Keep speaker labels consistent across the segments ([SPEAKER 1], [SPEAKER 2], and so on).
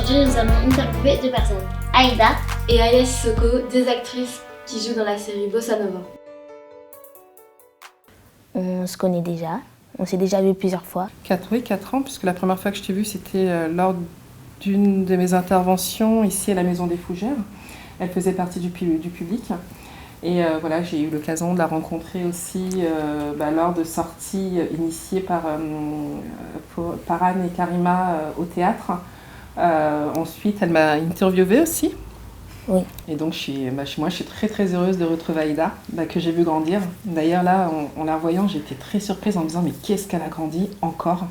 [SPEAKER 1] Aujourd'hui, nous allons interviewer deux personnes, Aïda
[SPEAKER 2] et Aya Sissoko, deux actrices qui jouent dans la série Bossa Nova.
[SPEAKER 3] On se connaît déjà, on s'est déjà vu plusieurs fois.
[SPEAKER 4] 4 ans, puisque la première fois que je t'ai vue, c'était lors d'une de mes interventions ici à la Maison des Fougères. Elle faisait partie du public. Et voilà, j'ai eu l'occasion de la rencontrer aussi lors de sorties initiées par Anne et Karima au théâtre. Ensuite, elle m'a interviewée aussi.
[SPEAKER 3] Oui.
[SPEAKER 4] Et donc, moi, je suis très très heureuse de retrouver Aïda, que j'ai vu grandir. D'ailleurs, là, en la voyant, j'étais très surprise en me disant, mais qu'est-ce qu'elle a grandi encore.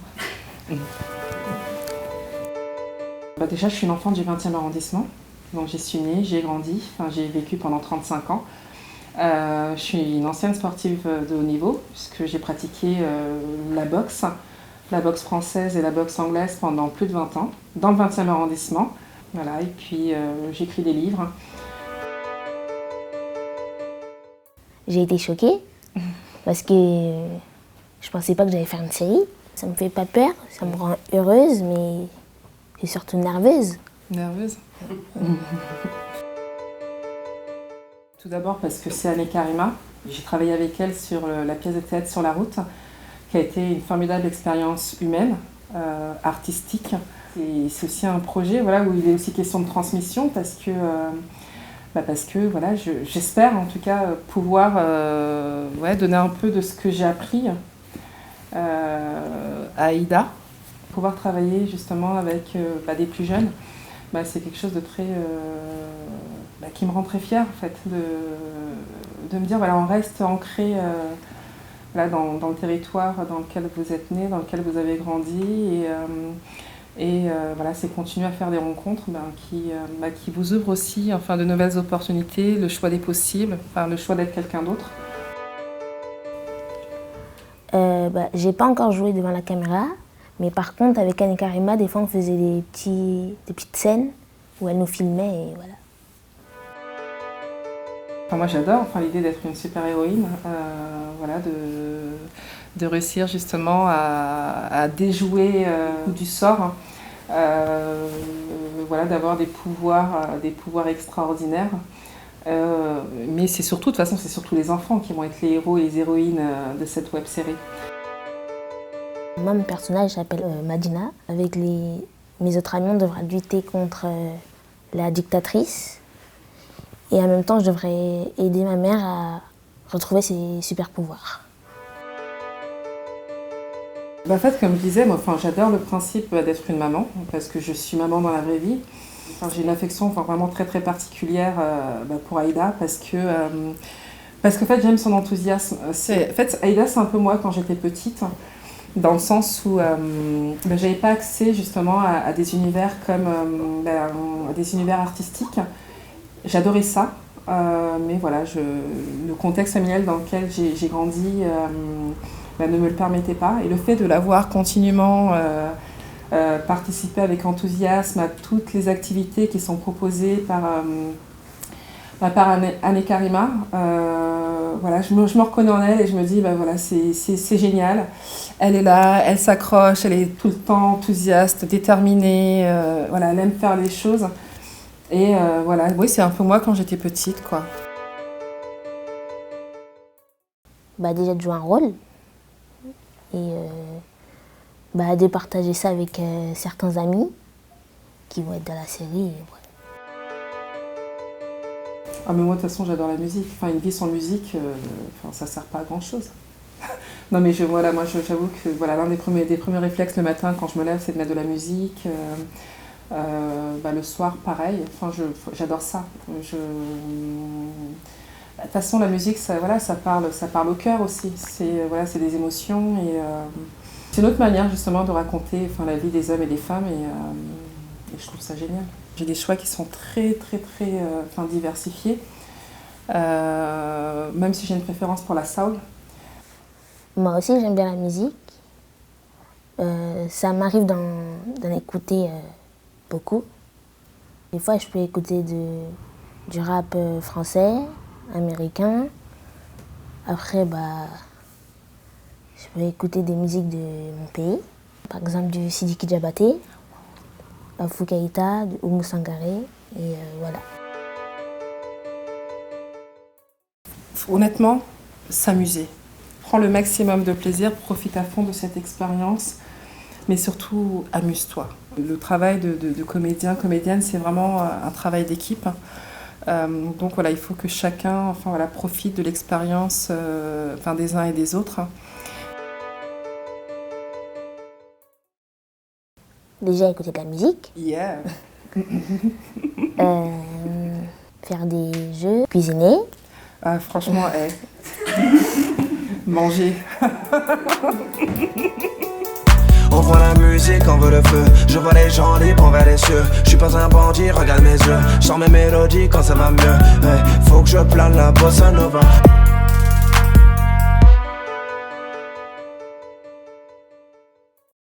[SPEAKER 4] Déjà, je suis une enfant du 20e arrondissement. Donc, j'y suis née, j'ai grandi, j'ai vécu pendant 35 ans. Je suis une ancienne sportive de haut niveau, puisque j'ai pratiqué la boxe française et la boxe anglaise pendant plus de 20 ans, dans le 20e arrondissement. Voilà, et puis j'écris des livres.
[SPEAKER 3] J'ai été choquée parce que je pensais pas que j'allais faire une série. Ça me fait pas peur, ça me rend heureuse, mais je suis surtout nerveuse.
[SPEAKER 4] Nerveuse Tout d'abord parce que c'est Anne et Karima. J'ai travaillé avec elle sur la pièce de théâtre Sur la route, qui a été une formidable expérience humaine, artistique. Et c'est aussi un projet où il est aussi question de transmission parce que j'espère en tout cas pouvoir donner un peu de ce que j'ai appris à Aïda. Pouvoir travailler justement avec des plus jeunes, c'est quelque chose de très qui me rend très fière en fait, de me dire on reste ancré dans le territoire dans lequel vous êtes né, dans lequel vous avez grandi et c'est continuer à faire des rencontres qui vous ouvrent aussi de nouvelles opportunités, le choix des possibles, le choix d'être quelqu'un d'autre.
[SPEAKER 3] J'ai pas encore joué devant la caméra, mais par contre avec Anne et Karima, des fois on faisait des petites scènes où elle nous filmait et voilà.
[SPEAKER 4] Moi j'adore l'idée d'être une super-héroïne, de réussir justement à déjouer du sort, d'avoir des pouvoirs extraordinaires. Mais c'est surtout, de toute façon, c'est surtout les enfants qui vont être les héros et les héroïnes de cette web-série.
[SPEAKER 3] Moi, mon personnage s'appelle Madina. Avec mes autres amis, on devra lutter contre la dictatrice. Et en même temps, je devrais aider ma mère à retrouver ses super-pouvoirs.
[SPEAKER 4] En fait, comme je disais, j'adore le principe d'être une maman, parce que je suis maman dans la vraie vie. J'ai une affection vraiment très très particulière pour Aïda, parce que en fait, j'aime son enthousiasme. Aïda, c'est un peu moi quand j'étais petite, dans le sens où j'avais pas accès justement à des univers comme à des univers artistiques. J'adorais ça, mais le contexte familial dans lequel j'ai grandi ne me le permettait pas. Et le fait de la voir continuellement participer avec enthousiasme à toutes les activités qui sont proposées par Anne et Karima, je me reconnais en elle et je me dis c'est génial. Elle est là, elle s'accroche, elle est tout le temps enthousiaste, déterminée, elle aime faire les choses. Et oui, c'est un peu moi quand j'étais petite, quoi.
[SPEAKER 3] Déjà de jouer un rôle et de partager ça avec certains amis qui vont être dans la série.
[SPEAKER 4] Ah mais moi de toute façon j'adore la musique. Une vie sans musique, ça sert pas à grand chose. Non mais j'avoue que l'un des premiers réflexes le matin quand je me lève, c'est de mettre de la musique. Le soir, pareil. J'adore ça. De toute façon, la musique, ça parle au cœur aussi. C'est des émotions et c'est une autre manière justement de raconter la vie des hommes et des femmes et je trouve ça génial. J'ai des choix qui sont très très très diversifiés, même si j'ai une préférence pour la soul.
[SPEAKER 3] Moi aussi, j'aime bien la musique. Ça m'arrive d'en écouter beaucoup. Des fois, je peux écouter du rap français, américain. Après, je peux écouter des musiques de mon pays. Par exemple, du Sidiki Diabaté. Foucaïta, Oumou Sangaré, et voilà.
[SPEAKER 4] Honnêtement, s'amuser. Prends le maximum de plaisir, profite à fond de cette expérience, mais surtout amuse-toi. Le travail de comédien, comédienne, c'est vraiment un travail d'équipe. Donc voilà, il faut que chacun profite de l'expérience des uns et des autres.
[SPEAKER 3] Déjà écouter de la musique,
[SPEAKER 4] Yeah.
[SPEAKER 3] faire des jeux, cuisiner.
[SPEAKER 4] Franchement, manger.
[SPEAKER 5] On voit la musique, on veut le feu. Je vois les gens libres envers les cieux. Je suis pas un bandit, regarde mes yeux. Je sors mes mélodies quand ça va mieux. Hey, faut que je plane la bossa nova.